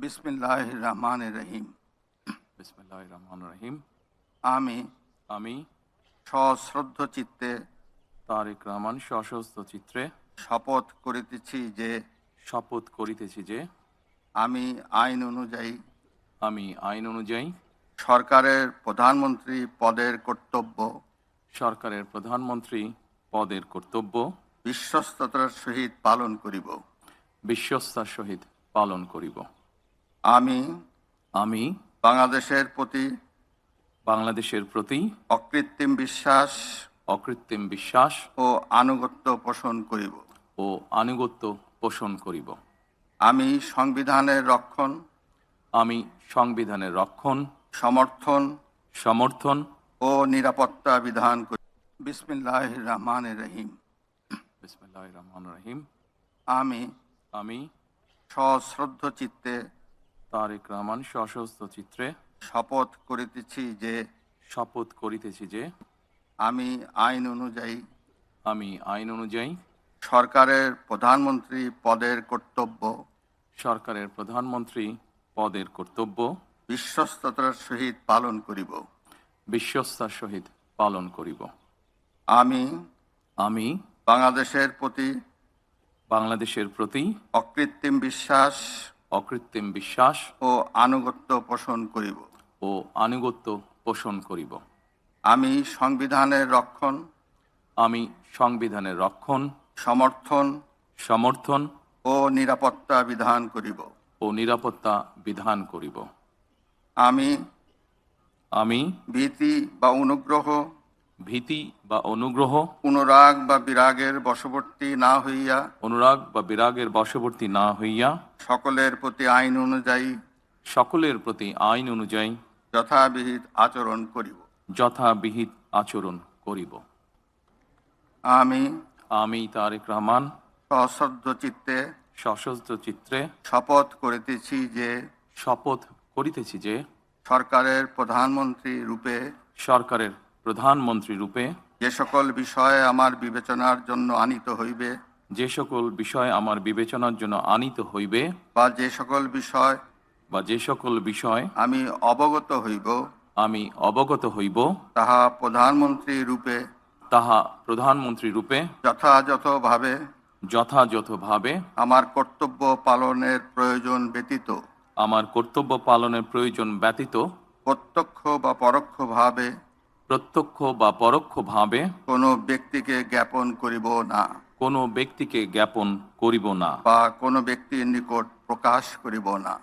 বিসমিল্লাহির রহমানির রহিম। বিসমিল্লাহির রহমানির রহিম। আমি সশ্রদ্ধ চিত্তে তারেক রহমান সশস্ত্র চিত্রে শপথ করিতেছি যে আমি আইন অনুযায়ী সরকারের প্রধানমন্ত্রী পদের কর্তব্য বিশ্বস্ততার সহিত পালন করিব। আমি বাংলাদেশের প্রতি অকৃত্রিম বিশ্বাস ও আনুগত্য পোষণ করিব। আমি সংবিধানের রক্ষণ, সমর্থন ও নিরাপত্তা বিধান করিব। বিসমিল্লাহির রহমানির রহিম। আমি সশ্রদ্ধ চিত্তে তারেক রহমান সশস্ত্র চিত্রে শপথ করিতেছি যে আমি আইন অনুযায়ী সরকারের প্রধানমন্ত্রী পদের কর্তব্য বিশ্বস্ততার সহিত পালন করিব। আমি বাংলাদেশের প্রতি অকৃত্রিম বিশ্বাস ও আনুগত্য পোষণ করিব। আমি সংবিধানের রক্ষণ, সমর্থন ও নিরাপত্তা বিধান করিব। আমি ভীতি বা অনুগ্রহ, অনুরাগ বা বিরাগের বশবর্তী না হইয়া সকলের প্রতি আইন অনুযায়ী যথাবিহিত আচরণ করিব। আমি তারেক রহমান সশস্ত্র চিত্রে শপথ করিতেছি যে সরকারের প্রধানমন্ত্রী রূপে যে সকল বিষয় আমার বিবেচনার জন্য আনিত হইবে বা যে সকল বিষয় আমি অবগত হইব তাহা প্রধানমন্ত্রী রূপে যথাযথভাবে আমার কর্তব্য পালনের প্রয়োজন ব্যতীত প্রত্যক্ষ বা পরোক্ষভাবে কোনো ব্যক্তিকে জ্ঞাপন করিব না বা কোনো ব্যক্তির নিকট প্রকাশ করিব না।